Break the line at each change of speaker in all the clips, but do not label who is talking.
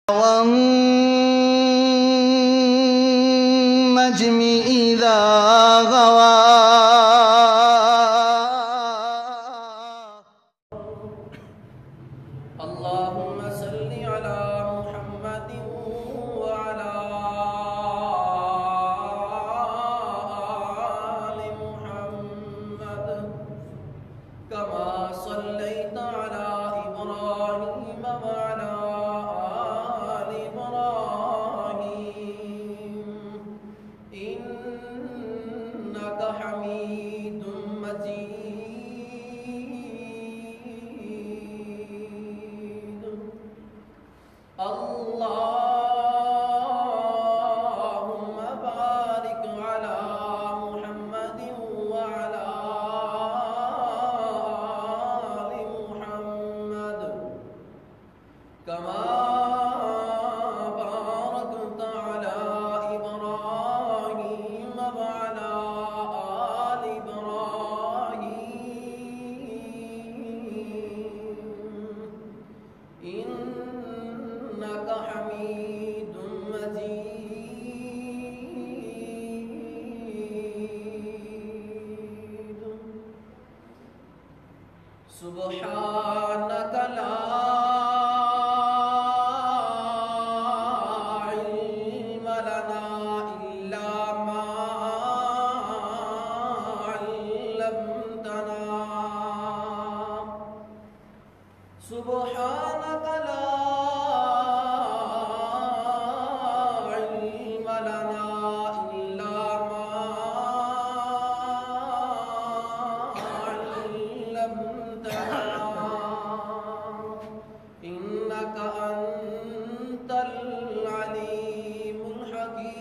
والنجم إذا غوى
اللهم صل على محمد وعلى آل محمد كما صليت على إبراهيم وعلى آل إبراهيم إنك حميد مجيد. اللهم بارك على محمد وعلى آل محمد كما باركت على إبراهيم وعلى آل إبراهيم إنك حميد مجيد. سبحانك لا علم لنا إلا ما علمتنا. سبحانك لا علم لنا إلا ما علمتنا إنك أنت العليم الحكيم.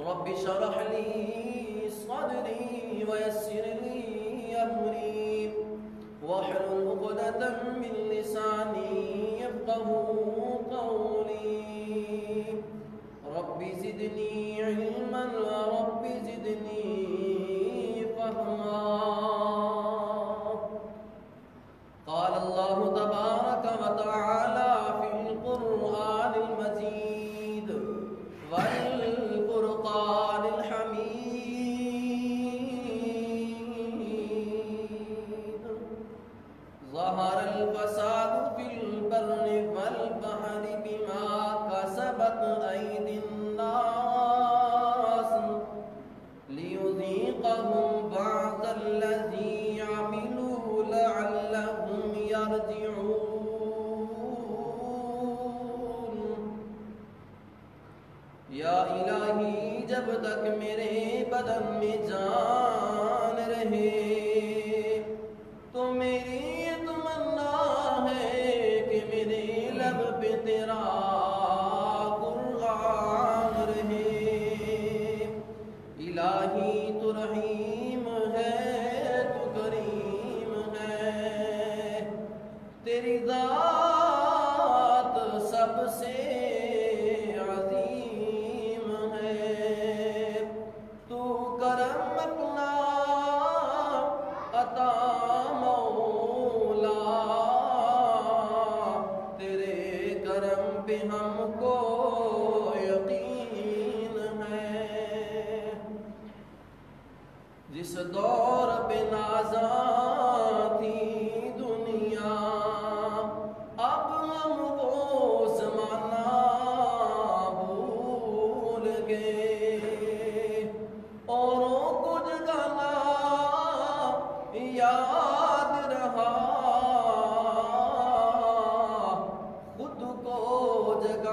رب اشرح لي صدري ويسر لي أمري واحلل عقدة من لساني يفقهوا قولي. رب زدني علما ورب زدني فهما. قال الله تبارك وتعالى في القرآن المجيد والفرقان الحميد. ظهر الفساد في البر والبحر بما كسبت أيدي الناس ليذيقهم بعض الذي عملوا لعلهم يرجعون. یا الہی جب تک میرے بدن میں جان رہے تو میری تمنا ہے کہ میرے لب پہ تیرا قرآن رہے. الہی تو رحیم ہے تو کریم ہے تیری ذات سب سے عظیم ہے. تو کرم اپنا عطا مولا تیرے کرم پہ ہم کو یقین ہے. جس دور پہ نازاں تھی دنیا اب ہم وہ زمانہ بھول گئے. اوروں کو جگانا یاد رہا خود کو جگا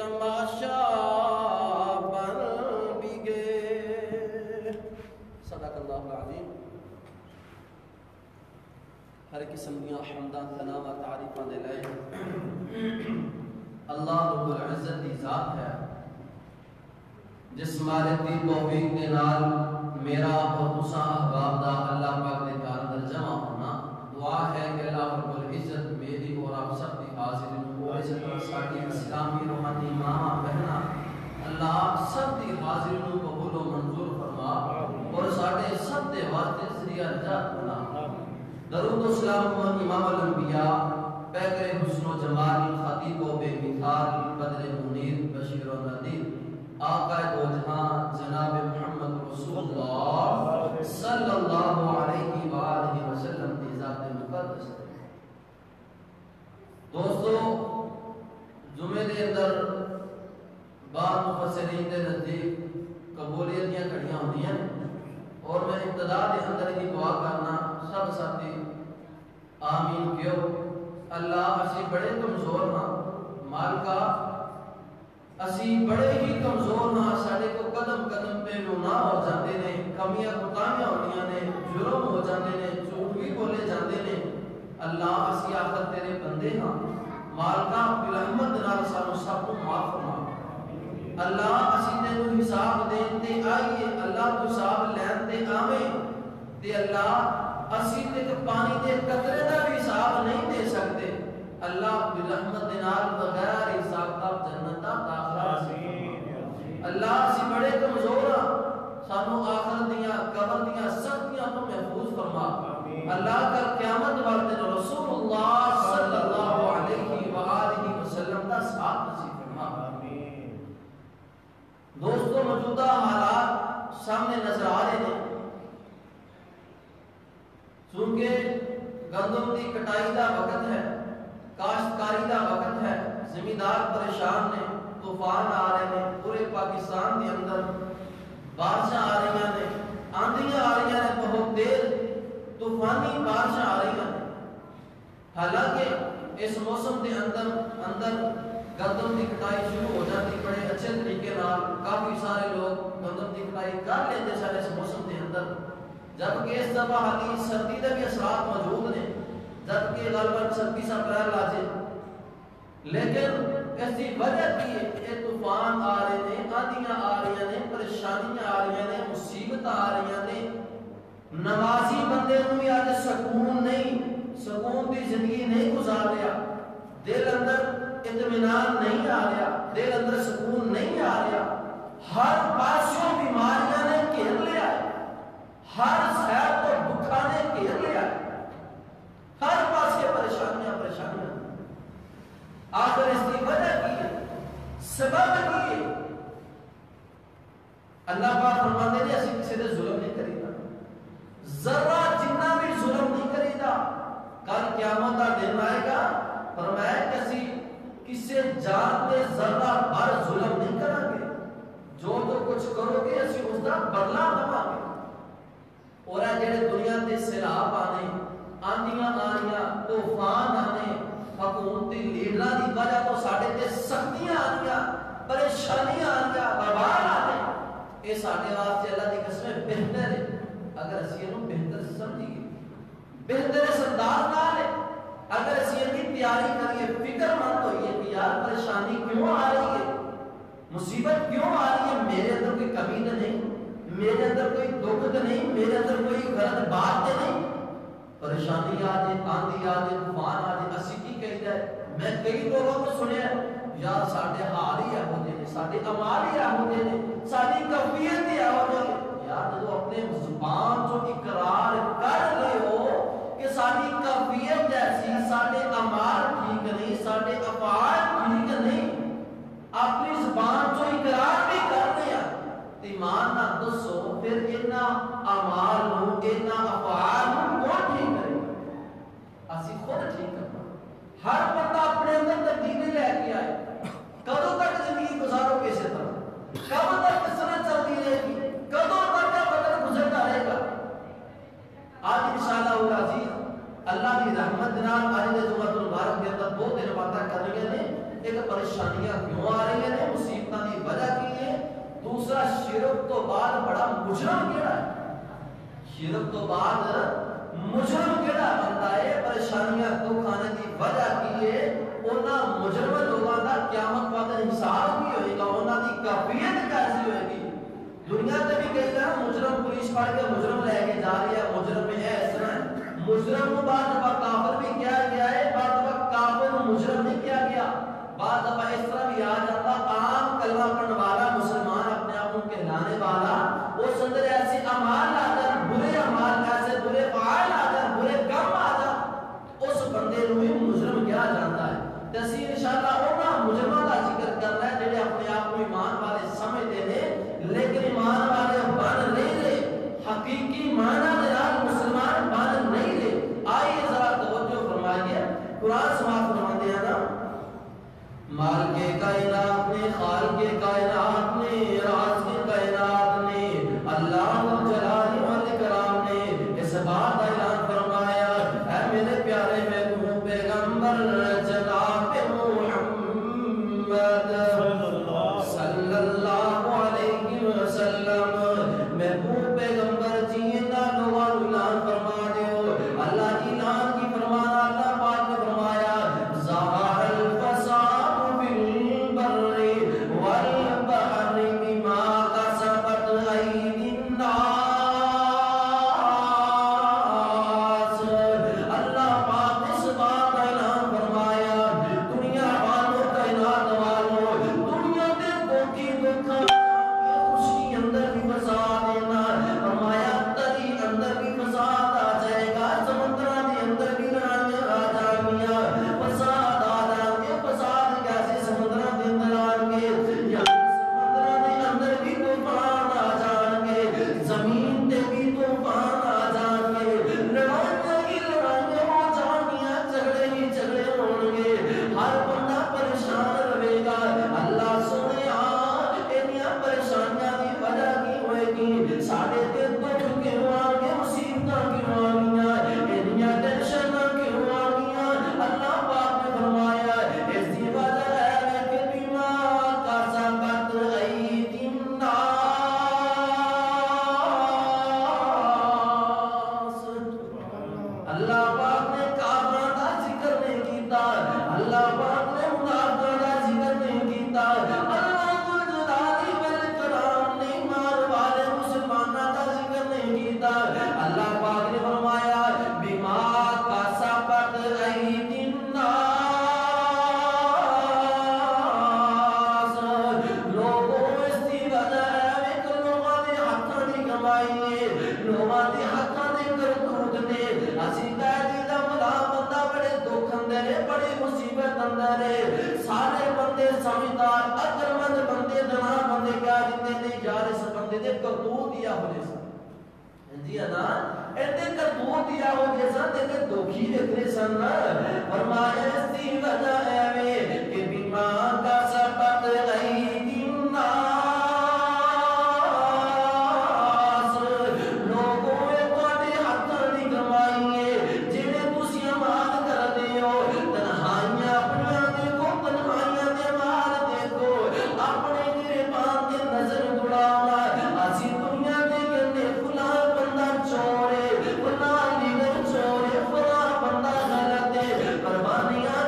تماشا بن بھی گئے. صدق اللہ العظیم. ہر قسم دیا حمداں ثنا و تعریفاں دے لائے اللہ رب العزت دی ذات ہے جس مالک دی توفیق دے نال میرا اور تساں احباب دا اللہ پاک دے گھر اندر جمع ہونا. دعا ہے کہ اللہ رب العزت میری اور آپ سب دی حاضری نو عزت ساڈی اسلامی روحانی ماں بہنا اللہ سب دی حاضری نو قبول و منظور فرما اور ساڈے سب دے واسطے ذریعہ نجات بنا. درود و سلام امام الانبیاء پیکر حسن و جمال خطیب و بے مثال بدر منیر بشیر و نذیر آقا دو جہاں جناب محمد رسول اللہ صلی اللہ علیہ وآلہ وسلم کی ذات مقدس. دوستو جمعے دے اندر بعض مفسرین دے نزدیک قبولیت دیاں گھڑیاں ہوندی ہیں اور میں ابتدا دے اندر ہی دعا کرنا سب ساتھی آمین کیو. اللہ اسی بڑے کمزور ہاں مالکا اسی بڑے ہی کمزور ہاں ساڈے کو قدم قدم پہ گناہ ہو جاندے نے کمیاں کوتاہیاں ہوندیاں نے جرم ہو جاندے نے جھوٹ بھی بولے جاندے نے. اللہ اسی آخر تیرے بندے ہاں مالکا برحمت نال سانو سب کو معاف فرما. اللہ اسی تینو حساب دین تے آئیے اللہ تو حساب لین تے آویں تے اللہ اسی تے پانی دے قطرے دا بھی حساب نہیں دے سکتے. اللہ برحمت نال بغیر حساب دا جنت دا داخلہ اللہ اسی بڑے کمزور ہاں سانو آخرت دیاں قبر دیاں سختیاں تو محفوظ فرما. اللہ کل قیامت والے دن رسول اللہ صلی اللہ علیہ وآلہ وسلم دا ساتھ نصیب فرما. دوستو موجودہ حالات سامنے نظر آ رہے ہیں چونکہ گندم کی کٹائی دا وقت ہے کاشتکاری دا وقت ہے زمیندار پریشان نے طوفان آ رہے ہیں پورے پاکستان کے اندر بارشاں آ رہی ہیں آندھیاں آ رہی ہیں بہت تیز طوفانی بارشاں آ رہی ہیں. حالانکہ اس موسم کے اندر گندم کی کٹائی شروع ہو جاتی بڑے اچھے طریقے نال کافی سارے لوگ گندم کی کٹائی کر لیتے سارے اس موسم کے اندر جبکہ اس دفعہ حالی سردی کے بھی اثرات موجود ہیں جبکہ غالباً 26 اپریل لاجے لیکن اس کی وجہ کی یہ طوفان آ رہے ہیں آندھیاں آ رہی ہیں پریشانیاں آ رہی ہیں مصیبت آ رہی ہیں. نمازی بندے کو بھی آج سکون دی زندگی نہیں گزار رہا دل اندر اطمینان نہیں آ رہا دل اندر سکون نہیں آ رہا. ہر پاسوں بیماریاں نے گھیر لیا ہر صحت کو دکھا نے گھیر لیا ہر پاس کے پریشانیاں آخر اس کی وجہ کی ہے سبب کی ہے. اللہ پاک فرماتے ہیں اسی کسی نے ظلم نہیں کریدا ذرہ جنہ بھی ظلم نہیں کریدا کل قیامت کا دن آئے گا فرمایا کہ اسی کسی جان تے ذرہ بھر ظلم نہیں کریں گے جو کچھ کرو گے اسی اس کا بدلہ دواں گے. اور جڑے دنیا تے سیلاب آنے آندیاں آنیاں طوفان آنے حکومتی لیڈراں دی وجہ تو ساڈے تے سختیاں آنیاں پریشانیاں آنیاں وبال آنے اے ساڈے واسطے اللہ دی قسم بہتر ہے اگر اسی انہوں بہتر سمجھیے بہتر اس انداز نال ہے اگر اسی انہی تیاری کریے فکر مند ہوئیے کہ یار پریشانی کیوں آ رہی ہے مصیبت کیوں آ رہی ہے میرے اندر کوئی کمی تو نہیں میرے اندر کوئی دکھ تو نہیں میرے اندر کوئی غلط بات تو نہیں. پریشانی آ جائے آندھی آ جائے طوفان آ جائے اسی کی کہی جائے میں کئی لوگوں کو سنیا یار ساڈے حال ہی ہو جائے ساڈے امال ہی ہو جائے ساری کیفیت ہی ہو جائے. یار جو اپنے زبان جو اقرار کر لے ہو کہ ساری کیفیت جیسی ساڈے امال ٹھیک نہیں ساڈے افعال ٹھیک نہیں اپنی زبان جو اقرار بھی کر دیا ایمان نہ دسو پھر اینا اعمال نو اینا افعال نو کون ٹھیک کرے اسی خود ٹھیک کرنا. ہر بندہ اپنے اندر تبدیلی لے کے آئے کدوں تک زندگی گزارو گے اسی طرح کب تک قسمت چلتی رہے گی کدوں تک بدل گزرتا رہے گا. آج انشاءاللہ العزیز اللہ کی رحمت نال آج دے جمعہ المبارک کے اندر 2 دن باتیں کرنی نے ایک پریشانیاں کیوں آ رہی ہیں، مصیبتاں دی وجہ کی ہے، دوسرا شرک تو بعد بڑا مجرم کیڑا ہے، شرک تو بعد مجرم کیڑا بندہ ہے، پریشانیاں تو کھانے دی وجہ کی ہے، انہاں مجرم لوگاں دا قیامت والے حساب بھی ہوئے گا، انہاں دی کیفیت کیسی ہوئے گی۔ دنیا تے بھی کئی طرح مجرم پولیس پڑھ کے مجرم لے کے جا رہی ہے، مجرم میں ہے اس طرح مجرم کو بعد دفعہ کافر بھی کیا گیا ہے، بعد دفعہ کافر مجرم نہیں کیا گیا، بعد دفعہ اس طرح بھی آ جاتا عام کلمہ پڑھنے والا مسلمان اپنے آپ کو کہلانے والا اس اندر ایسے اعمال آ جائیں، برے اعمال، ایسے برے فعال آ جائیں، برے کام آ جائیں، اس بندے کو ہی مجرم کیا جاتا ہے۔ تسی انشاءاللہ انہاں مجرماں دا ذکر کرنا ہے جڑے اپنے آپ کو ایمان والے سمجھتے ہیں لیکن ایمان والے بن نہیں رہے، حقیقی معنی دے نال مسلمان بن نہیں رہے۔ آئیے ذرا توجہ فرمائیے، قرآن سماعت فرماتے ہیں نا، مال کے کائنات نے، خال کے کائنات نے، راز کے کائنات نے، اللہ جلال والاکرام نے اس بات کا اعلان فرمایا، اے میرے پیارے محبوب پیغمبر جناب محمد صلی اللہ علیہ وسلم، محبوب پیغمبر جی انہاں لوگاں نوں اعلان فرما دیو، اللہ کی اعلان کی فرمانا، اللہ پاک نے فرمایا ظاہر الفساد فی البر والبحر بما کسبت ایدی الناس، اللہ پاک نے اس بات کا اعلان فرمایا، دنیا والوں کائنات والوں، دنیا کے کوٹھی دکھا خوشی اندر بھی فساد دینا، فرمایا تری اندر بھی فساد آ جائے گا، سمندران کے اندر بھی لڑائیاں آ جائیں گی، فساد آ جائیں گے، فساد کیسے سمندران کے اندر آئیں گے، یا سمندران کے اندر بھی طوفان آ جائیں گے، زمین تے بھی طوفان آ جائیں گے، لڑائیاں ہی لڑائیاں ہو جائیں گی، جھگڑے ہی جھگڑے ہوں گے، ہر بندہ پریشان رہے گا۔ اللہ سنے پریشانیاں دی وجہ کی ہوئے گی، ساڑھے تے دکھ کیوں آگے، مصیبتاں کیوں آگیاں، انیاں ٹینشناں کیوں آگیاں، اللہ پاک نے فرمایا اس دی وجہ ہے کہ بما کسبت ایدی الناس، اللہ پاک نے کافراں دا ذکر نہیں کیتا، اللہ پاک نے منافقاں دا ذکر نہیں کیتا، اللہ اللہ پاک نے فرمایا بما کسبت ایدی الناس، لوگوں اس دی وجہ ہے کہ لوگوں نے ہاتھاں دی کمائی ہے، لوگوں نے ہاتھاں دی کرتوت نے، اسی قیدی دا ملا بندہ بڑے دکھ اندر ہے، بڑی مصیبت اندر ہے، سارے بندے سمجھدار عقلمند بندے دنا بندے کیا جتنے نے یار اس بندے دے کرتوت دیا ہونے سے جی انا ایتے کرتوت دیا ہو جیسا تے دکھی دیکھنے سن، فرمایا اس دی وجہ ہے کہ بما کسبت ایدی الناس، لوگوں تواڈے ہاتھاں دی کمائی ہے جڑے تسی عمل کردے ہو، تنہائیاں اپنیاں دیکھو، تنہائیاں دے مال دیکھو، اپنے گریبان تے نظر دوڑاؤنا، اسی دنیا دے کہندے فلاں بندہ چورے، فلاں لیڈر چورے، فلاں بندہ غلط ہے، قربانیاں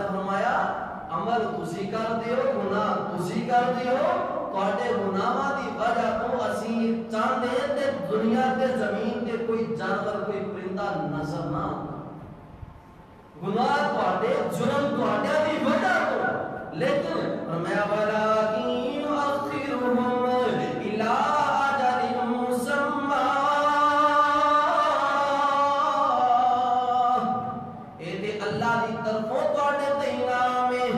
نے فرمایا عمل تسی کر دیو گناہ تسی کر دیو تواڈے گناہاں دی وجہ تو اسی چاہندے تے دنیا تے زمین تے کوئی جانور کوئی پرندہ نظر نہ آتا گناہ تواڈے جرم تواڈے دی وجہ تو لیکن فرمایا ولکن یؤخرہم الی اجل مسمى اے تے اللہ دی طرفوں تواڈے تے انعام ہے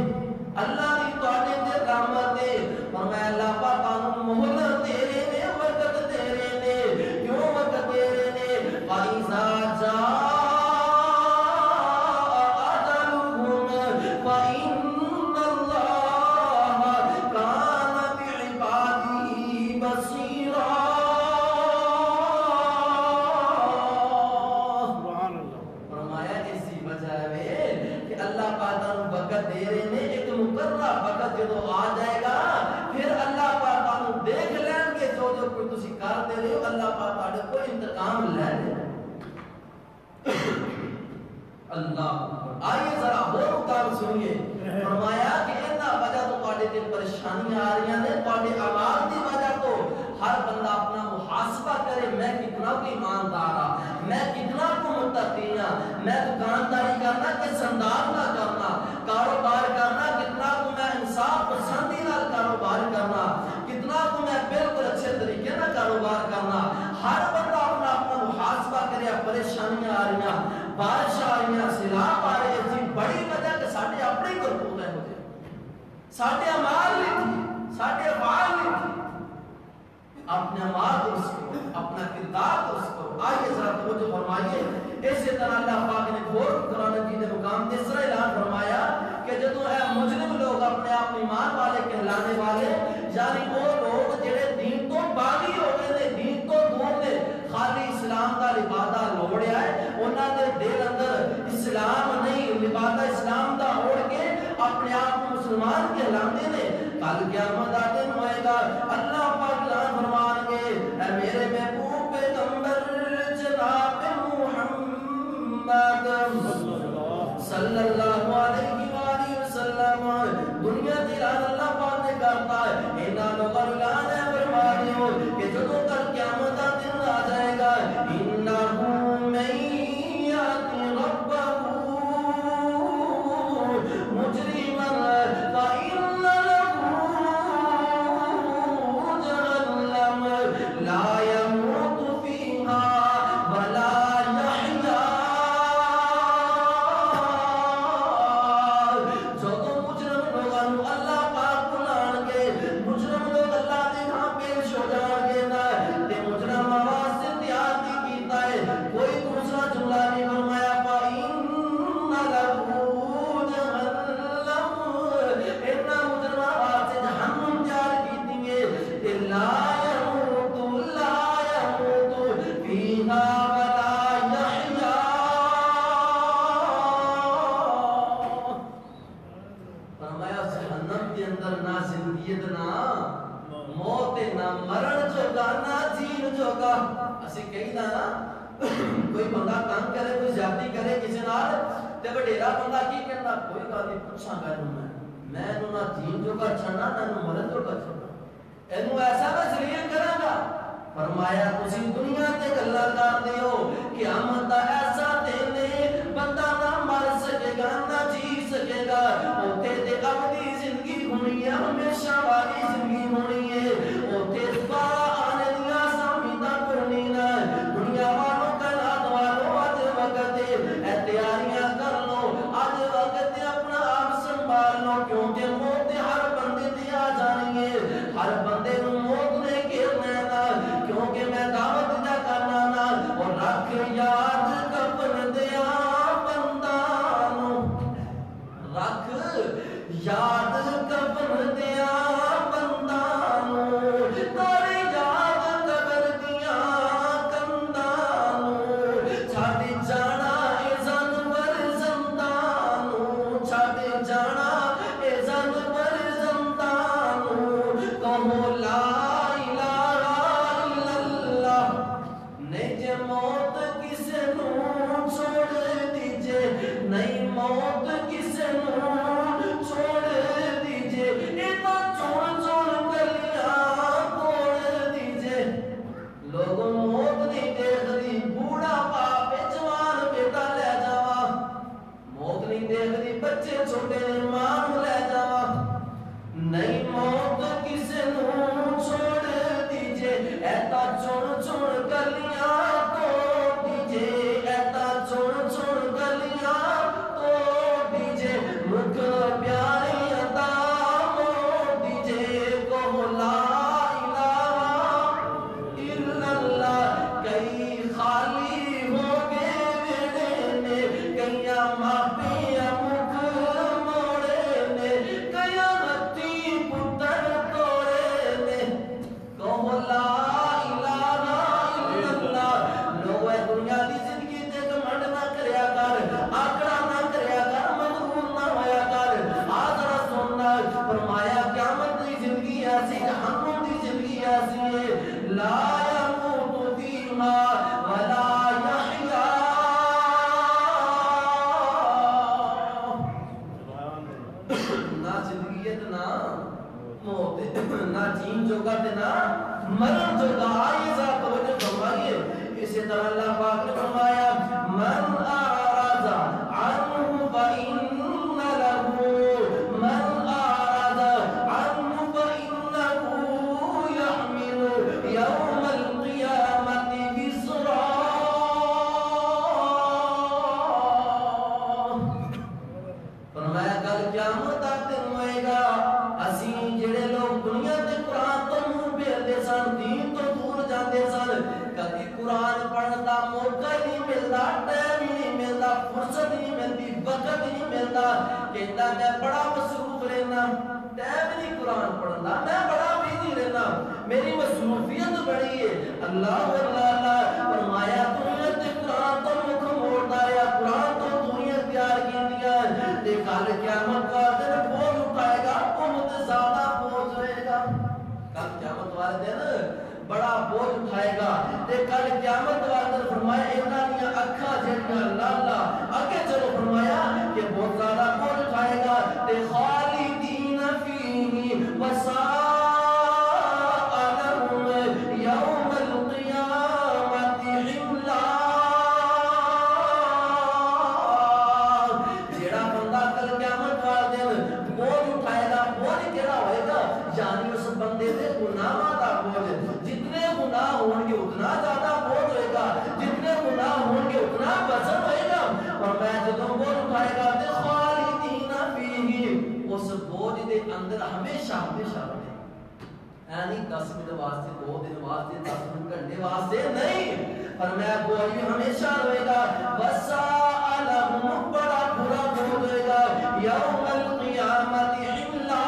اللہ دی تواڈے تے رحمت ہے فرمایا اللہ پاک تانوں مہلت دے رہے نے وقت دے رہے نے کیوں وقت دے رہے نے فائزا جا جدو آ جائے گا پھر اللہ پاک تانوں دیکھ لین گے جو جو کوئی تسی کر دے رہے ہو اللہ پاک تہاڈے کوئی انتقام لے لے اللہ آئیے ذرا اور کام سنیے فرمایا کہ اتنا وجہ تو تہاڈے تے پریشانیاں آ رہی ہیں تہاڈے اعمال دی وجہ تو ہر بندہ اپنا محاسبہ کرے میں کتنا کو ایماندار ہاں میں کتنا کو متقی ہاں میں دکانداری کرنا کس انداز نہ کرنا کاروبار کرنا کتنا کو میں انصاف پسندی نال کاروبار کرنا کتنا کو میں بالکل اچھے طریقے نال کاروبار کرنا ہر بندہ اپنا اپنا محاسبہ کرے پریشانیاں آ رہی ہیں بارش آ رہی ہیں سیلاب آ رہے ہیں بڑی وجہ کہ ساڈے اپنے کرتوت ہے ہوتے ساڈے اعمال نہیں تھی ساڈے افعال نہیں تھی اپنے اعمال درست کرو اپنا کردار درست کرو آئیے ذرا توجہ فرمائیے اسی طرح اللہ پاک نے اور قرآن مجید مقام تیسرا اعلان فرمایا کہ جدو اے مجرم لوگ اپنے آپ ایمان والے کہلانے والے یعنی وہ لوگ جڑے دین تو باغی ہو گئے نے دین تو دور نے خالی اسلام کا لبادہ لوڑیا ہے انہاں دے دل اندر اسلام نہیں لبادہ اسلام دا اوڑ کے اپنے آپ کو مسلمان کہلاندے نے کل قیامت دا دن ہوئے گا اللہ پاک اعلان فرمان گے اے میرے محبوب پیغمبر جناب محمد صلی اللہ علیہ وآلہ وسلم دنیا دی اعلان اللہ پاک نے کرتا ہے انہاں لوگوں اعلان ہے فرمانیو کہ جدوں کل قیامت دا دن آ جائے گا انہو من یاتی ربہ مجرما فإن له جہنم لا يموت فيها ولا يحيا جدو مجرم لوگوں اللہ پاک بلان گے مجرم لوگ اللہ دے ہاں پیش ہو جان گے نا تے مجرم آواز سے تیار کیتا ہے کوئی دوسرا جملہ نہیں فرمایا فإن له کوئی بندہ کام کرے کوئی زیادتی کرے کسی نال تے وڈیرا بندہ کی کہندا کوئی گل نہیں پوچھاں گا میں انہوں نہ دین جو کا چھنا نہ مرد جو کا چھنا اینو ایسا میں ذلیل کراں گا فرمایا تسی دنیا تے گلاں کردے ہو قیامت دا ایسا دن ہے بندہ نہ مر سکے گا نہ جی سکے گا اوتے تے ابدی زندگی ہونی ہے ہمیشہ والی زندگی ہونی ہے اوتے آنے دیا سامیدہ کرنی نہ دنیا والوں کا نات والوں آج وقت ہے تیاریاں کر لو آج وقت اپنا آپ سنبھال لو کیونکہ موت ہر بندے دی آ جانی ہے ہر بندے نو موت نے گھیرنا نا کیونکہ میں دعوت جا کرنا نا اور رکھ یاد کفن دیا بندانو رکھ یاد کفن دیا بندانو تاری یاد قبر دیا کندانو چھاڑی جانا اے زنور زندانو چھاڑی جانا اے زنور زندانو کہو لا الہ الا اللہ نہیں موت کسے نو چھوڑ دیجے نہیں موت کسے نو مکھ پیاری عطا موڑ دیجے کو لا الہ الا اللہ کئی خالی ہو گئے ویڑے نے کئیاں ماپیاں مکھ موڑے نے کئیاں ہتھی پتر توڑے نے کہو لا دنیا دی زندگی تے گھمنڈ نہ کریا کر آکڑا نہ کریا کر مغرور نہ ہویا کر آدھرا سننا فرمایا قیامت دی زندگی ایسی جہنم دی زندگی ایسی ہے لا یموت فیہا ولا یحیا نہ زندگی ہے نہ موت نہ جین جوگا تے نہ مرن جوگا آئیے ذات توجہ فرمائیے اسی طرح اللہ پاک نے فرمایا من اعرض عنہ فإن له من اعرض عنہ فإنه يحمل يوم القيامة وزرا فرمایا کل قیامت تک دن ہوئے گا اسی جڑے لوگ دنیا تے قرآن تو منہ پھیرتے سن دین تو دور جاندے سن کبھی قرآن پڑھنے دا موقع ہی نہیں ملتا ٹائم ہی نہیں ملتا فرصت ہی نہیں ملتی وقت ہی نہیں ملتا کہتا میں بڑا مصروف رہنا ٹائم نہیں قرآن پڑھنا میں بڑا بیزی رہنا میری مصروفیت بڑی ہے اللہ اللہ فرمایا دنیا تے قرآن تو مکھ موڑتا رہا قرآن تو دنیا اختیار کی دیا تے کل قیامت کا دن بوجھ اٹھائے گا بہت زیادہ بوجھ رہے گا کل قیامت والے دن بڑا بوجھ اٹھائے گا تے کل قیامت والے دن فرمایا انہاں دیاں اکھاں جڑیاں لالا اگے چلو فرمایا کہ بہت زیادہ بوجھ اٹھائے گا تے خالدین فیہ وساء لہم یوم القیامت حملا جڑا بندہ کل قیامت والے دن بوجھ اٹھائے گا بوجھ کیڑا ہوئے گا یعنی اس بندے دے گناہاں دا بوجھ جتنے گناہ ہون گے اتنا زیادہ بوجھ ہوئے گا جتنے گناہ ہون گے اتنا وزن ہوئے گا اور میں جدوں بوجھ اٹھائے گا تے خالدین فیہ اس بوجھ دے اندر ہمیشہ ہمیشہ رہے یعنی 10 منٹ واسطے 2 دن واسطے 10 منٹ گھنٹے واسطے نہیں پر میں بوجھ بھی ہمیشہ رہے گا وساء لہم بڑا برا بوجھ ہوئے گا یوم القیامت حملا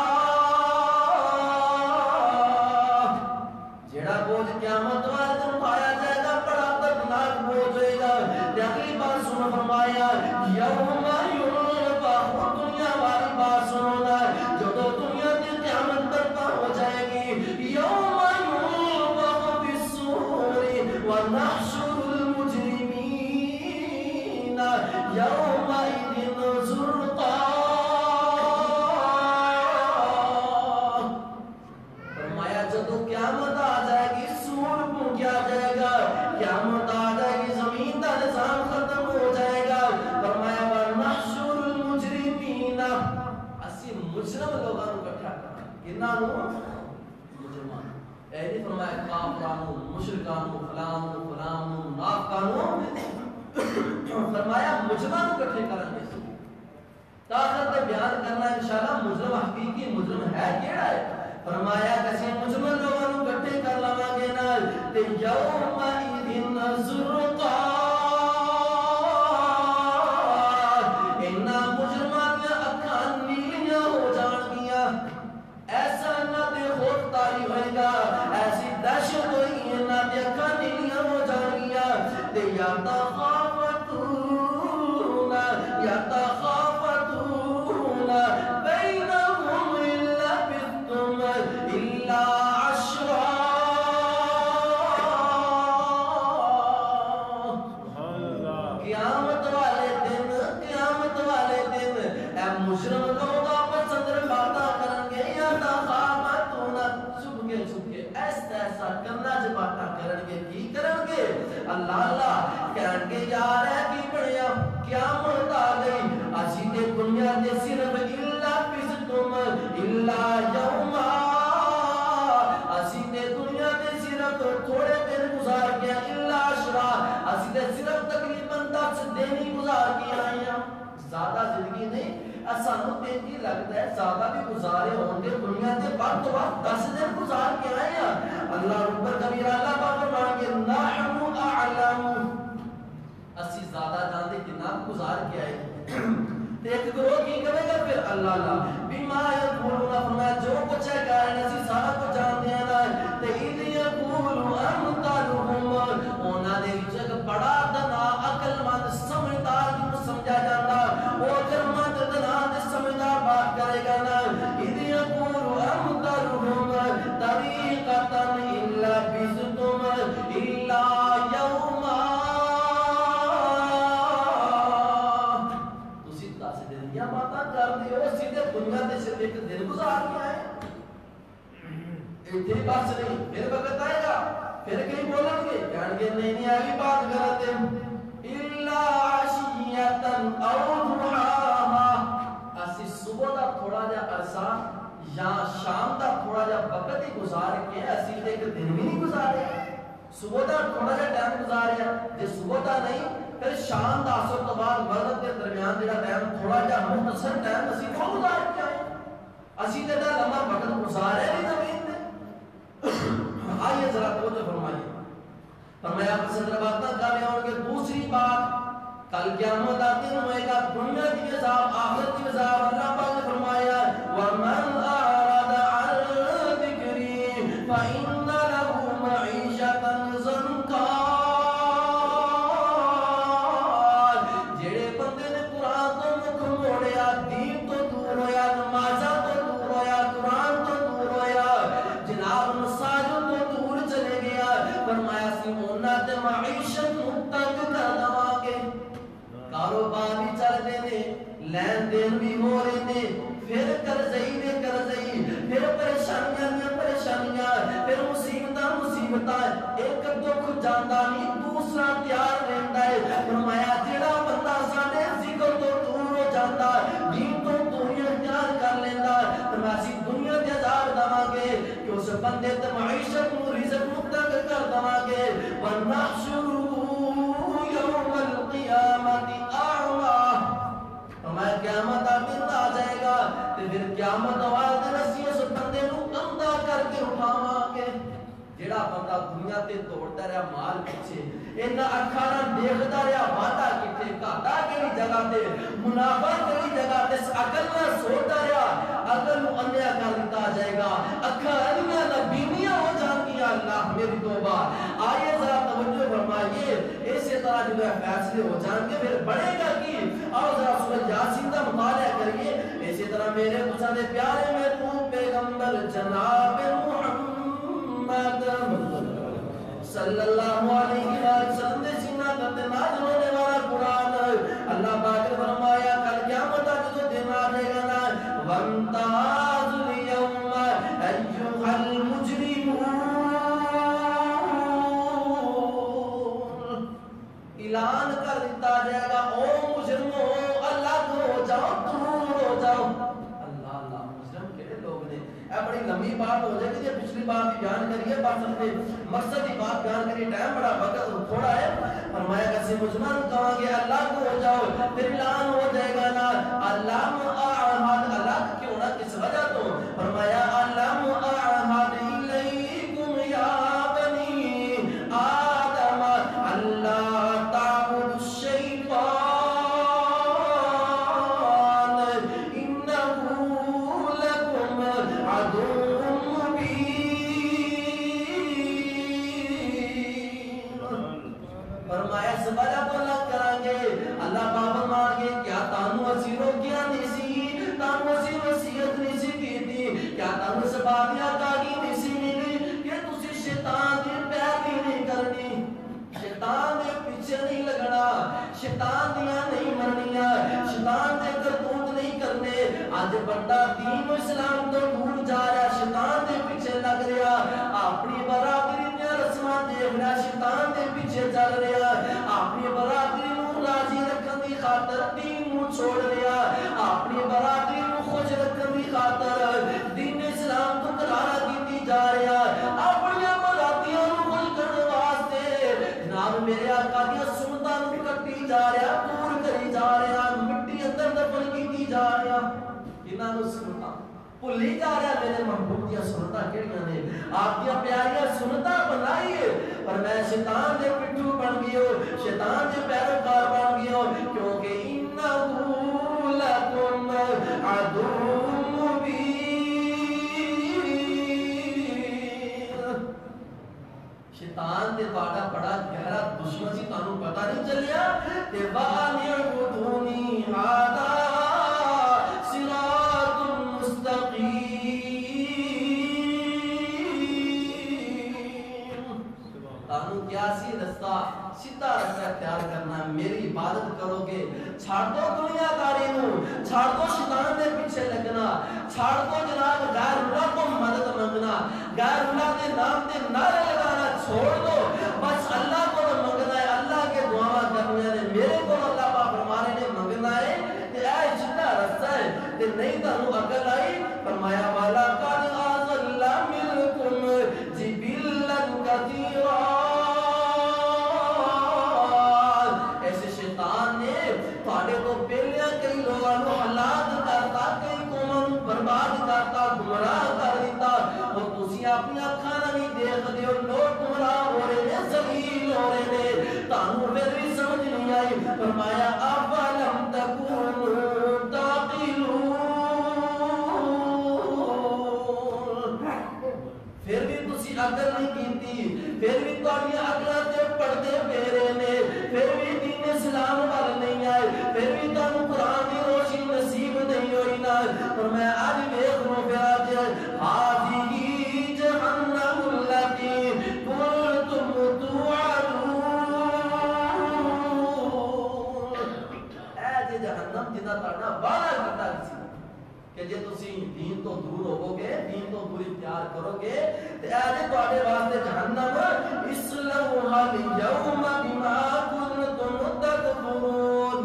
جڑا بوجھ قیامت والے دن اٹھایا جائے گا بڑا دردناک بوجھ ہوئے گا اگلی بات سنو فرمایا یوم یونفخ دنیا والی بات سنو جدو دنیا کی قیامت برپا ہو جائے گی یوم یونفخ فی الصور ونحشر المجرمین یومئذ زرقا فرمایا جدو قیامت آ جائے گی سور پھونکیا جائے گا قیامت آ جائے گی زمین کا نظام ختم ہو جائے گا فرمایا ونحشر المجرمین اسی مجرم لوگاں نو اکٹھا کرنا کناں نو مجرمان اے نہیں فرمایا کافرانو مشرکانو فلانو فلانو منافقانو فرمایا مجرمان نو اکٹھے کریں گے طاقت بیان کرنا انشاءاللہ مجرم حقیقی مجرم ہے کیڑا ہے فرمایا کسی مجرم لوگوں نو اکٹھے کر لواں گے نال تے یومئذ زرقا انہاں مجرمان دی اکھاں نیلیاں ہو جان گیاں ایسا نہ دے خوف تاری ہوئے گا ایسی دہشت ہوئی انہاں دی اکھاں نیلیاں ہو جان گیاں تے یتخافتون بینہم ان لبثتم الا عشرا قیامت والے دن اے مجرم لوگ آپس اندر باتاں کرن گے یتخافتون چھپ کے ایسا کرنا جو باتاں کرن گے کی کرن گے اللہ اللہ کہن گے یار ہے کی بڑھیا قیامت آ گئی اسی تے دنیا تے صرف الا بزتم الا یوما اسی تے دنیا تے صرف تھوڑے دن گزار گیا الا عشرا اسی تے صرف تقریباً 10 دن ہی گزار کے آئے ہیں زیادہ زندگی نہیں سانو تے کی لگتا ہے زیادہ بھی گزارے ہوں گے دنیا کے بعد تو بعد 10 دن گزار کے آئے ہیں. اللہ اکبر کبیرہ. اللہ پاک فرمائیں گے نحن اعلم, اسی زیادہ جانتے کتنا گزار کے آئے ہیں. ایک گروہ کی کرے گا پھر اللہ اللہ بما یقولون, فرمایا جو کچھ ہے کائن اسی سارا کو جانتے ہیں نا. تے اذ یقول امثالهم, انہاں دے وچ ایک بڑا دنا عقل مند سمجھدار جنوں سمجھا جاندا وہ عقل مند دنا تے سمجھدار بات کرے گا نا. اذ یقول امثالهم طریقۃ الا بزتم الا یوما, دنیا تے صرف ایک دن گزار کے آئے اتنی بات نہیں. پھر وقت آئے گا پھر کہیں بولیں گے کہنے گے نہیں آئی بات کرتے الا عشیۃ او ضحاها, اسی صبح دا تھوڑا جا عرصہ یا شام دا تھوڑا جا وقت ہی گزار کے اسی ایک دن بھی نہیں گزارے. صبح دا تھوڑا جا ٹائم گزاریا, جے صبح دا نہیں پھر شام دا عصر تو بعد مغرب کے درمیان جڑا ٹائم تھوڑا جا مختصر ٹائم اسی کو گزار کے آئے. اسی تے دا لمبا وقت گزارے نہیں زمین تے. آئیے ذرا توجہ فرمائیے. فرمایا پسند باتاں کر رہے ہوں گے. دوسری بات کل قیامت کا دن ہوئے گا, دنیا کی عذاب آخرت کی عذاب. اللہ پاک نے فرمایا ومن اعرض عن ذکری فإن له معیشۃ ضنکا, جڑے بندے نے قرآن تو مکھ موڑیا, دین تو دور ہویا, نمازاں تو دور ہویا, قرآن تو دور ہویا, جناب مساجد تو دور چلے گیا. فرمایا سی انہاں تے معیشت تنگ کر دواں گے. کاروبار بھی چل دے نے, لین دین بھی ہو رہے نے, پھر قرضئی نے قرضئی, پھر پریشانیاں نے پریشانیاں, پھر مصیبتاں مصیبتاں, ایک دکھ جاندا نہیں دوسرا تیار رہندا ہے. فرمایا جڑا بندہ ساڈے ذکر تو دور ہو جاندا, دین تو دنیا اختیار کر لیندا, فرمایا اسی دنیا تے عذاب دواں گے کہ اس بندے تے معیشت نو رزق نو تنگ کر دواں گے. ونحشروا یوم القیامت اعمی, فرمایا قیامت کا دن آ جائے گا تے پھر قیامت والے دن اسی اس بندے نو اندھا کر کے اٹھاواں گے. جڑا بندہ دنیا تے دوڑدا رہیا مال پیچھے, انہاں اکھاں نال دیکھدا رہیا وعدہ کتے, گھاٹا کیڑی جگہ تے, منافع کیڑی جگہ تے, عقل نال سوچدا رہیا, عقل نو اندھا کر دتا جائے گا, اکھاں انیاں نبینیاں ہو جان گیاں. اللہ میری توبہ. آئیے ذرا توجہ فرمائیے. اسی طرح جو فیصلے ہو جان گے پھر بڑھے گا کی. اور ذرا سورۃ یاسین کا مطالعہ کریے. اسی طرح میرے پسند پیارے محبوب پیغمبر جناب محمد صلی اللہ علیہ وسلم نے سینہ کرتے نازل ہونے والا قرآن. اللہ پاک نے فرمایا کل قیامت کا جو دن آ جائے گا نا, وَامْتَازُوا الْيَوْمَ أَيُّهَا الْمُجْرِمُونَ, اعلان کر دیتا جائے گا او مجرموں الگ ہو جاؤ, دور ہو جاؤ. اللہ اللہ, مجرم کہے لوگ نے. اے بڑی لمبی بات ہو جائے گی, یہ پچھلی بات بھی بیان کریے, بات اپنے مقصد کی بات بیان کریے, ٹائم بڑا وقت تھوڑا ہے. فرمایا کہ مجرمان کہیں گے الگ ہو جاؤ, پھر اعلان ہو جائے گا نا علم اعہد, الگ کیوں نہ کس وجہ تو. فرمایا علم اعہد الیکم یا بنی آدم اللہ تعبد الشیطان انہو لکم عدو مبین. فرمایا اس وجہ تو لگ کریں گے. اللہ بابا مانگے کیا تانو اسی روکیا نہیں سی, تانو اسی وصیت نہیں سی کی تھی, کیا تانو اس باتیاں کاگی نہیں سی ملی کہ تسی شیطان دی پیروی نہیں کرنی, شیطان دے پیچھے نہیں لگنا, شیطان دیاں نہیں مرنیاں, شیطان دے کرتوت نہیں کرنے. آج بندہ دین و اسلام تو دور جا رہا, شیطان دے پیچھے لگ رہا, اپنی برادری میں رسماں دیکھ رہا, شیطان دے پیچھے چل رہا, اپنی برادری نو راضی رکھن دی خاطر دین نو چھوڑ رہا, اپنی برادری نو خوش رکھن دی خاطر دین اسلام تو قرار دیتی جا رہا, اپنی برادریاں نو خوش کرنے واسطے جناب میرے آقا دی سنتاں نو کٹی جا رہا, دور کری جا رہا, مٹی اندر دفن کیتی جا رہا. کنہاں نو سنتا بھلی جا رہا میرے محبوب دیا سنتا کیڑیاں نے آپ دیا پیاریاں سنتا بنائیے پر میں شیطان دے پٹھو بن گیا شیطان دے پیروکار بن گیا کیونکہ انہو لکم عدو مبین شیطان دے تہاڈا بڑا گہرا دشمن سی تانوں پتہ نہیں چلیا تے وَأَنِ اعْبُدُونِي هَذَا کیا سی رستہ سیدھا رستہ اختیار کرنا میری عبادت کرو گے چھاڑ دو دنیا داری نو چھاڑ دو شیطان دے پیچھے لگنا چھاڑ دو جناب غیر اللہ کو مدد منگنا غیر اللہ کے نام دے نعرے لگانا چھوڑ دو بس اللہ کو منگنا ہے اللہ کے دعا کرنا ہے میرے کو اللہ پاک فرمانے نے منگنا ہے کہ اے سیدھا رستہ ہے تے نہیں تانوں عقل آئی فرمایا والا قد اضل منکم جبلا کثیرا گمراہ کر دیتا اور تسی اپنی اکھاں نال نہیں دیکھ دیو لوگ گمراہ ہو رہے نے ذلیل ہو رہے نے تانوں پھر بھی سمجھ نہیں آئی فرمایا افلم تکونوا تعقلون پھر بھی تسی عقل نہیں کیتی پھر بھی تہاڈی عقلاں تے پردے پیرے نے پھر بھی دین اسلام وال نہیں آئے پھر بھی تانوں قرآن دی روشنی نصیب نہیں ہوئی نا فرمایا اج ویکھ لو پھر اج ہاذی جہنم التی کنتم توعدون اے جہنم جدا تہاڈا وعدہ کیتا سی کہ جے تسی دین تو دور ہوو گے دین تو دور اختیار کرو گے تے اے تہاڈے واسطے جہنم اسلوھا الیوم بما کنتم تکفرون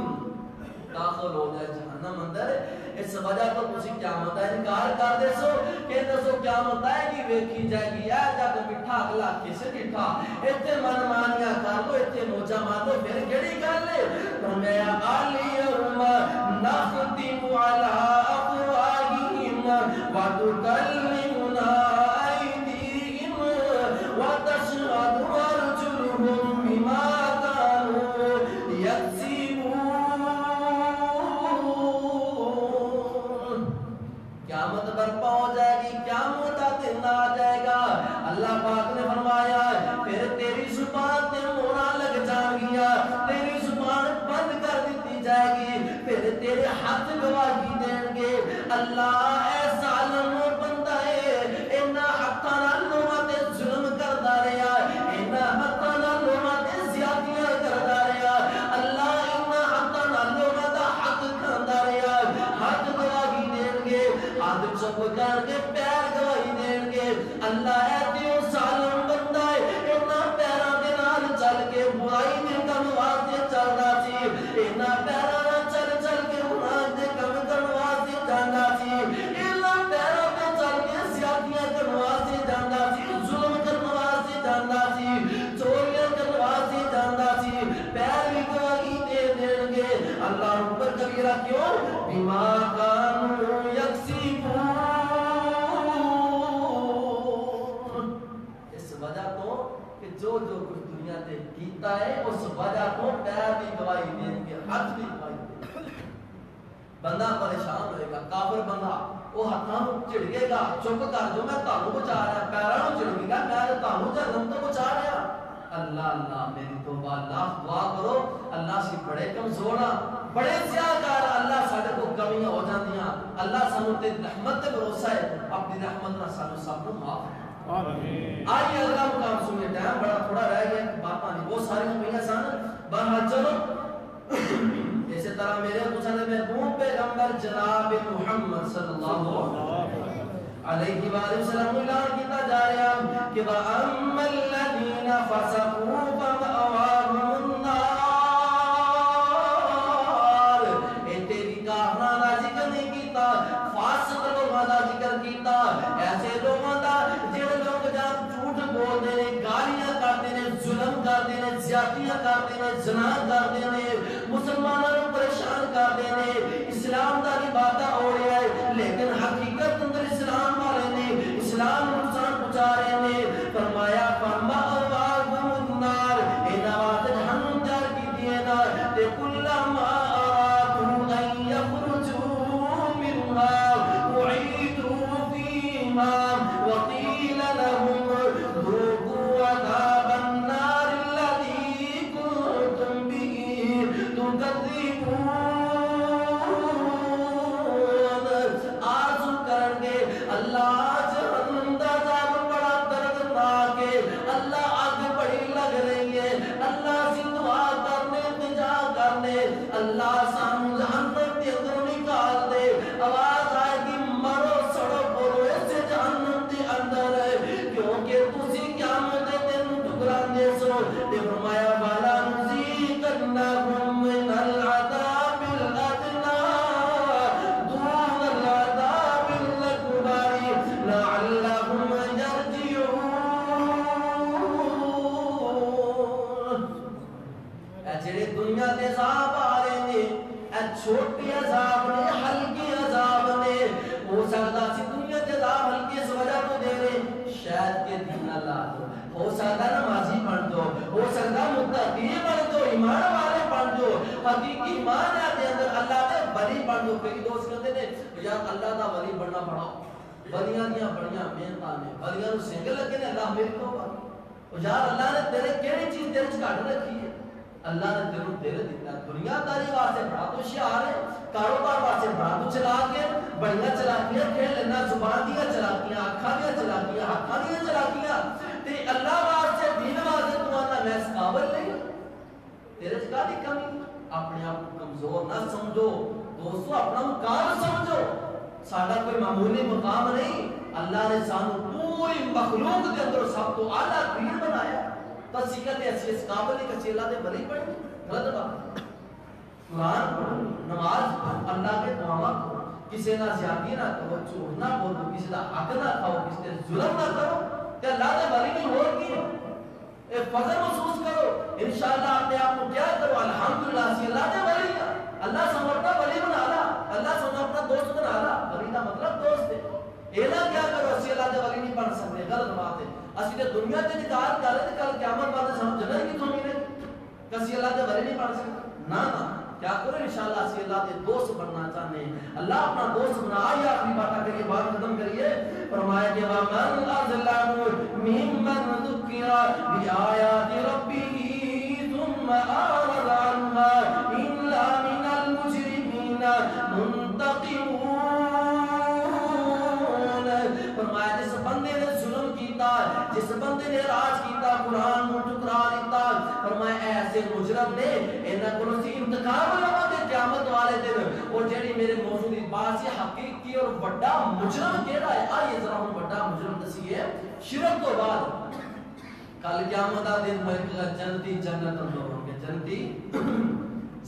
داخل ہو جائے جہنم اندر اس وجہ تو تسی قیامت دا انکار کر دے سو کہ دسو قیامت آئے گی ویکھی جائے گی اے جب مٹھا اگلا کسے مٹھا ایتھے من مانیاں کر لو ایتھے موجا مان لو پھر کیڑی گل ہے فرمایا الیوم نختم علی افواہہم وتکلمنا ایدیہم وتشہد ارجلہم بما کانوا یکسبون قیامت برپا ہو جائے گی قیامت کا دن آ جائے گا اللہ پاک نے فرمایا پھر تیری زبان تے مہراں لگ جان گیا تیری زبان بند کر دیتی جائے گی پھر تیرے ہاتھ گواہی دیں گے اللہ اے ظالم بندہ ہے انہاں ہاتھاں نال لوگاں تے ظلم کردا رہیا انہاں ہاتھاں نال لوگاں تے زیادتیاں کردا رہیا اللہ انہاں ہاتھاں نال لوگاں دا حق کھاندا رہیا ہاتھ گواہی دیں گے ہاتھ چپ کر کے پیر گواہی دیں گے اللہ اے دیو ظالم بندہ ہے انہاں پیراں دے نال چل کے برائی دے کم واسطے چلدا سی انہاں پیراں نال چل چل کے گناہ دے کم کرن واسطے جاندا سی انہاں پیراں تے چل کے زیادتیاں کرن واسطے جاندا سی ظلم کرن واسطے جاندا سی چوریاں کرن واسطے جاندا سی پیر بھی گواہی دے دیں گے اللہ اکبر کبیرہ کیوں بما کانوا یکسبون اس وجہ تو کہ جو کچھ دنیا تے کیتا ہے اس وجہ تو پیر بھی گواہی دیں گے ہاتھ بھی گواہی دیں گے بندہ پریشان ہوئے گا کافر بندہ وہ ہاتھاں چڑھے گا چپ کر جو میں تانوں بچا رہا پیراں چڑھے گا میں تانوں جہنم تو بچا رہا اللہ اللہ میری توبہ اللہ دعا کرو اللہ سے بڑے کمزور بڑے زیادہ اللہ ساڈے کو کمیاں ہو جاندیاں اللہ سانوں تے رحمت تے بھروسہ ہے اپنی رحمت نال سانوں سب کو معاف آمین آئیے اگلا مقام سنیے ٹائم بڑا تھوڑا رہ گیا باتاں نہیں وہ ساری پہیاں سن بہرحال چلو اسی طرح میرے حسین محبوب پیغمبر جناب محمد صلی اللہ علیہ وآلہ وسلم اعلان کیتا جا رہا کہ وَأَمَّا الَّذِينَ فَسَقُوا فَمَأْوَاهُمُ النَّارُ اے تیری کافراں دا ذکر نہیں کیتا فاسق لوگاں دا ذکر کیتا ایسے لوگاں دا جڑے لوگ جب جھوٹ بولدے نے گالیاں کردے نے ظلم کردے نے زیادتیاں کردے نے زنا کردے نے مسلماناں نوں پریشان کردے نے اسلام دا لبادہ اوڑیا ہے ہو سکتا نمازی بن دو، ہو سکتا متقی بن دو، ایمان والے بن دو، حقیقی ایمان آتے اندر اللہ دے ولی بن دو. کئی دوست کہتے ہیں یار اللہ دا ولی بننا پڑا، ولیاں دیاں بڑیاں محنتاں نے، ولیاں نوں سنگ لگے نے اللہ میری توبہ. یار اللہ نے تیرے کیڑی چیز تیرے چ گھٹ رکھی ہے؟ اللہ نے تینوں دل دیتا. دنیا داری واسطے بڑا تو ہوشیار ہے، کاروبار واسطے بڑا تو چلاک ہے، بڑیاں چلاکیاں کھیل لینا، زبان دیاں چلاکیاں، اکھاں دیاں چلاکیاں، ہاتھاں دیاں چلاکیاں، تے اللہ واسطے دین واسطے تو آنا میں اس قابل نہیں. تیرے چ کاہدی کمی؟ اپنے آپ کو کمزور نہ سمجھو دوستو، اپنا مقام سمجھو. ساڈا کوئی معمولی مقام نہیں. اللہ نے سانو پوری مخلوق دے اندر سب تو اعلیٰ کریم بنایا. تصیقت ایسی اس قابل ہے کہ اللہ دے ولی پڑھی غلط بات. قرآن پڑھو، نماز پڑھو، اللہ کے دعا کرو، کسی نہ زیادتی نہ کرو، جھوٹ نہ بولو، کسی کا حق نہ کھاؤ، کسی تے ظلم نہ کرو. کہ اللہ دے ولی نہیں ہو کی ایک فضل محسوس کرو. انشاءاللہ اپنے آپ کو کیا کرو الحمدللہ سی اللہ دے ولی ہے. اللہ سمجھتا ولی بنا لا، اللہ سمجھتا اپنا دوست بنا لا. ولی کا مطلب دوست ہے. اینا کیا کرو اسی اللہ دے ولی نہیں بن سکتے، غلط بات ہے. اسی تے دنیا تے نکال کر تے کل قیامت بعد سمجھنا ہی کتوں ملے کسی اللہ دے ولی نہیں بن سکتے. نہ کیا کرو انشاءاللہ اسی اللہ دے دوست بننا چاہنے ہیں. اللہ اپنا دوست بنا. آئیے اپنی باتیں کریے، بات ختم کریے. فرمایا کہ وَمَنْ أَظْلَمُ مِمَّنْ ذُكِّرَ بِآيَاتِ رَبِّهِ ثُمَّ أَعْرَضَ عَنْهَا إِنَّا مِنَ الْمُجْرِمِينَ مُنْتَقِمُونَ. فرمایا جس بندے نے ظلم کیتا، جس بندے نے راج کیتا، قرآن کو ٹکرا دیتا، فرمایا ایسے مجرم نے انہاں کو سی انتقام لوا دے قیامت والے دن. اور جڑی میرے موضوع دی بات سی حقیقی اور بڑا مجرم کیڑا ہے؟ آئیے ذرا ہن بڑا مجرم دسیے. شرک تو بعد کل قیامت دا دن میں جنتی جنت اندر ہوں گے، جنتی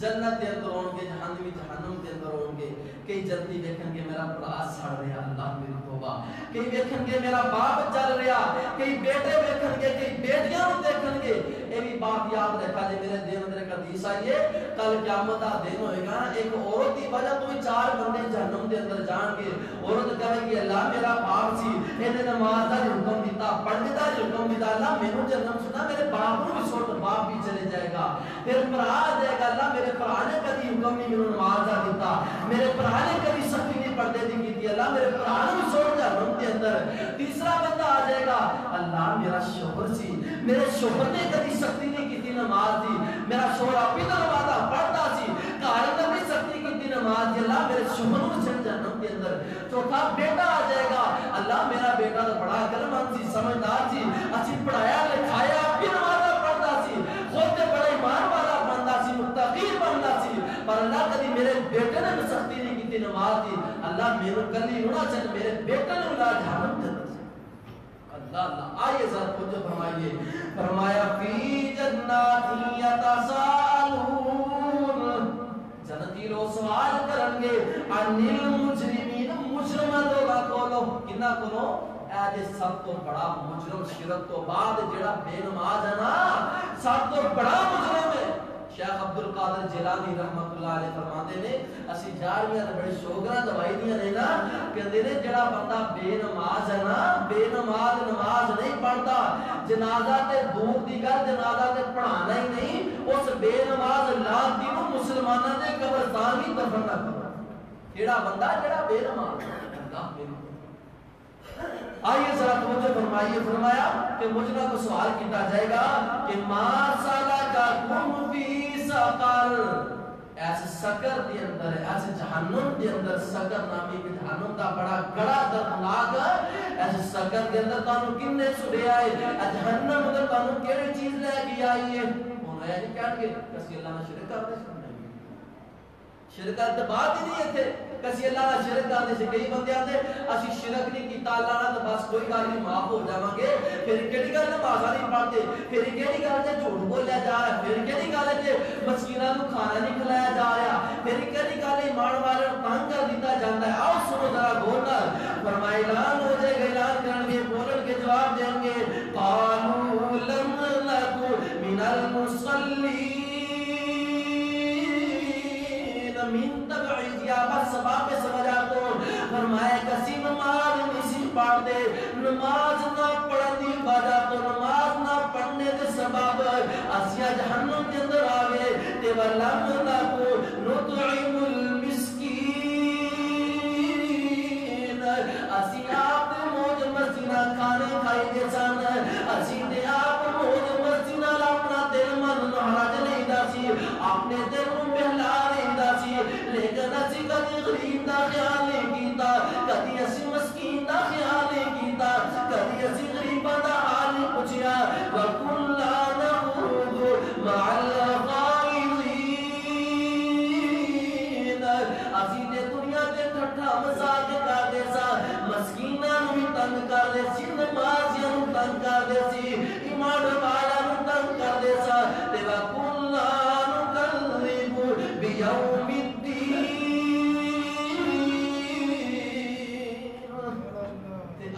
جنت دے اندر ہون گے، جہنمی جہنم دے اندر ہون گے. کئی جنتی دیکھیں گے میرا بڑا سڑ رہا، اللہ میری توبہ. کئی دیکھیں گے میرا باپ چل رہا، کئی بیٹے دیکھیں گے، کئی بیٹیاں دیکھیں گے. یہ بھی بات یاد رکھا جی میرے دل اندر ایک حدیث آئی ہے کل قیامت دا دن ہوئے گا. ایک عورت کی وجہ تو 4 بندے جہنم دے اندر جان گے. عورت کہے گی اللہ میرا باپ سی، انہیں نماز دا حکم دیتا، پڑھنے دا حکم دیتا، اللہ مینوں جنم سنا، میرے باپ کو بھی چھوڑ، باپ بھی چلے جائے گا. پھر بھرا جائے گا اللہ میرے بھرا نے کبھی حکم نہیں مینوں نماز دا دیتا، میرے بھرا نے کبھی سختی نہیں پڑھنے دی کیتی، اللہ میرے بھرا نے بھی چھوڑ جہنم دے اندر. تیسرا بندہ آ جائے گا اللہ میرا شوہر سی، میرے شوہر نے کبھی سختی نہیں کیتی نماز دی، میرا شوہر اپنی نماز پڑھتا سی، گھر نے بھی سختی کیتی نماز دی، اللہ میرے شوہر کو چھڑ جہنم دے اندر. چوتھا بیٹا آ جائے گا اللہ میرا بیٹا تو بڑا عقلمند سی، سمجھدار سی، اچھی پڑھایا لکھایا بھی نماز پڑھتا سی، خود بڑا ایمان والا بنتا سی، متقی بنتا سی، پر اللہ کبھی میرے بیٹے نے بھی سختی نہیں کیتی نماز دی، اللہ میرے کلی ہونا چاہتے میرے بیٹے نے اللہ جہنم دے اندر. اللہ آئیے ذرا توجہ فرمائیے. فرمایا فی جنات یتساءلون، جنتی لوگ سوال کرن گے عن المجرمین، مجرم لوگاں کولو. کنا کولو؟ اے سب تو بڑا مجرم شرک تو بعد جڑا بے نماز ہے نا سب تو بڑا مجرم ہے. شیخ عبد القادر جیلانی رحمت اللہ علیہ فرماتے نے اسی جاڑیاں تے بڑے شوگراں دوائی دیاں نے نا، کہندے نے جڑا بندہ بے نماز ہے نا، بے نماز نماز نہیں پڑھتا، جنازہ تے دور دی گل جنازہ تے پڑھانا ہی نہیں، اس بے نماز لات دی نو مسلماناں دے قبرستان ہی دفن نہ کرو. کیڑا بندہ جڑا بے نماز ہے؟ اللہ میری. آئیے ذرا توجہ فرمائیے. فرمایا کہ مجرم کو سوال کیتا جائے گا کہ ما سلککم فی سقر، ایسے سقر دے اندر، ایسے جہنم دے اندر، سقر نامی کہ جہنم دا بڑا گڑا دردناک ایسے سقر دے اندر تانوں کن نے چھڑیا ہے؟ جہنم اندر تانوں کیڑی چیز لے کے آئی ہے؟ انہوں نے کہا کہ کسی اللہ نے شرک کر دے. شرک کرتے بات ہی نہیں ہے کسی اللہ نہ شرک کرنے سے. کئی بندے آتے اسی شرک نہیں کیتا اللہ نہ تو بس کوئی گل نہیں معاف ہو جاواں گے. پھر کیڑی گل نماز نہیں پڑھتے، پھر کیڑی گل تے جھوٹ بولیا جا رہا ہے، پھر کیڑی گل تے مسکیناں نوں کھانا نہیں کھلایا جا رہا، پھر کیڑی گل ایمان والے نوں تنگ کر دتا جاندا ہے. آؤ سنو ذرا غور نال. فرمایا اعلان ہو جائے گا، اعلان کرن گے، بولن کے جواب دیں گے قالوا لم نکن من المصلین من تبعیدیا. بس سباب سمجھا تو فرمایا کسی نماز نہیں سی پڑھ دے، نماز نہ پڑھن دی وجہ تو، نماز دنیا جہنم کے اندر آ گئے تے ولم نکو نطعم المسکین اسی آپ موج مستی نال کھانے کھائی دے سن اسی تے آپ موج مستی نال اپنا دل من ناراض نہیں دا سی اپنے دل نوں بہلا نہیں دا سی لیکن اسی کدی غریب دا خیال نہیں کیتا کدی اسی مسکین دا خیال نہیں کیتا کدی اسی غریباں دا حال نہیں پوچھیا وَكُلَّا نَعُوذُ مَعَ الْغَائِظِينَ اسی تے دنیا تے ٹھٹھا مزاق کردے سا مسکیناں نوں بھی تنگ کردے سی نمازیاں نوں تنگ کردے سی ایمان والیاں نوں تنگ کردے سا تے وَكُلَّا نُكَذِّبُ بِيَوْمِ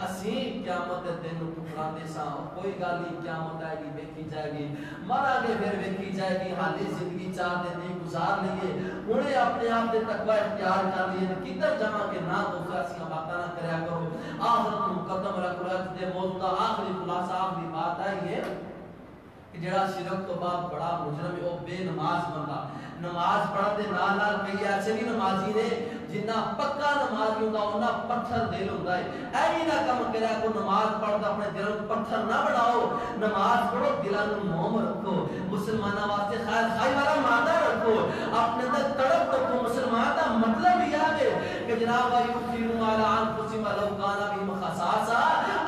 اسی قیامت دے دن ٹکراندے ساں کوئی گل نہیں قیامت آئے گی ویکھی جائے گی مرا گے پھر ویکھی جائے گی حالی زندگی 4 دن دی گزار لیے ہنے اپنے آپ دے تقوی اختیار کر لیے کدھر جاواں کہ نہ دوسرا سی باتاں نہ کریا کرو آخرت مقدم رکھ دے موضوع دا آخری خلاصہ آخری بات آئی ہے کہ جڑا شرک تو بعد بڑا مجرم ہے وہ بے نماز بندہ نماز پڑھن دے نال نال کئی ایسے بھی نمازی نے جنہ پکا نمازی ہوندا انہاں پتھر دل ہوندا ہے ایویں نہ کم کریا کو نماز پڑھدا اپنے دل نوں پتھر نہ بناؤ نماز پڑھو دلاں نوں موم رکھو مسلماناں واسطے خیر خائی والا مادہ رکھو اپنے اندر تڑپ رکھو مسلمان دا مطلب یہ ہے کہ جناب یؤثرون علی انفسہم ولو کان بہم خصاصہ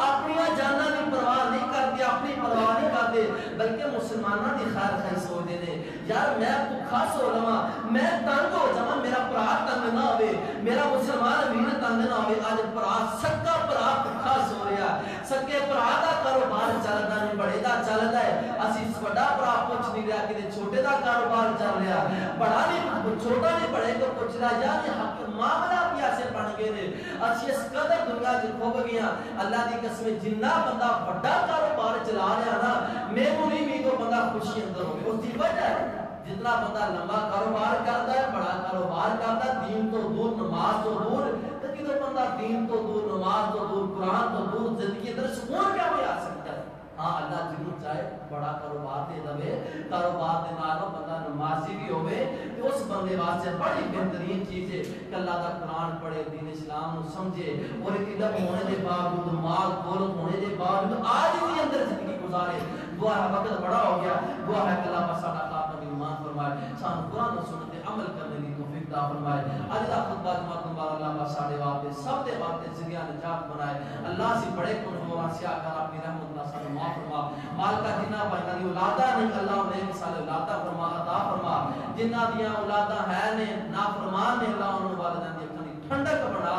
اپنی جاناں دی پرواہ نہیں کرتے اپنی پرواہ نہیں کرتے بلکہ مسلماناں دی خیر خائی سوچدے نے یار میں بھوکا سو لواں میں تنگ ہو جاواں میرا بھرا تنگ نہ ہوے میرا مسلمان ویر تنگ نہ ہوے اج بھرا سکا بھرا بھوکا سو رہا سکے بھرا دا کاروبار چلدا نہیں بڑے دا چلدا ہے اسی وڈا بھرا پوچھ نہیں رہا کہ چھوٹے دا کاروبار چل رہا بڑا نہیں چھوٹا نہیں بڑے کو پوچھ رہا یار یہ حق معاملہ بھی ایسے بن گئے نے اسی اس قدر دنیا وچ کھو گئے اللہ دی قسم جنہ بندہ بڑا کاروبار چلا رہا نا مینوں نہیں بھی کو بندہ خوشی اندر ہوے اس دی وجہ ہے جتنا بندہ لمبا کاروبار کرتا ہے بڑا کاروبار کرتا ہے دین تو دور نماز تو دور تو کدھر بندہ دین تو دور نماز تو دور قرآن تو دور زندگی اندر سکون کیا بھی آ سکتا ہے ہاں اللہ ضرور چاہے بڑا کاروبار دے دے کاروبار دے نال بندہ نمازی بھی ہوے تے اس بندے واسطے بڑی بہترین چیز ہے کہ اللہ دا قرآن پڑھے دین اسلام نو سمجھے اور علم ہونے دے باوجود مال دولت ہونے دے باوجود آج بھی اندر زندگی گزارے دعا ہے وقت بڑا ہو گیا دعا ہے کہ اللہ ساڈا خاتمہ ایمان فرمائے سان قرآن و سنت عمل کرنے کی توفیق عطا فرمائے اج دا خطبہ جماعت مبارک اللہ ساڈے واسطے سب دے واسطے ذریعہ نجات بنائے اللہ سی بڑے کمزور سیاہ کر اپنی رحمت اللہ سانو معاف فرما مالکا جنہ بھائیاں دی اولاداں نہیں اللہ انہیں مثال اولاداں فرما عطا فرما جنہ دیاں اولاداں ہے نے نافرمان نے اللہ انہاں والدین دی اکھاں دی ٹھنڈک بنا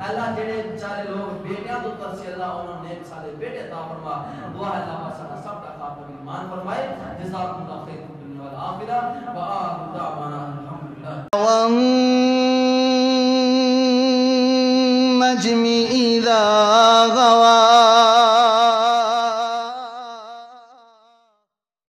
اللہ جڑے بیچارے لوگ بیٹیاں تو ترسے اللہ انہوں نے سارے بیٹے عطا فرما دعا ہے اللہ سارا سب کا خاتمہ ایمان فرمائے جزاکم اللہ خیر الدنیا والآخرہ وآخر دعوانا الحمدللہ
والنجم إذا غوى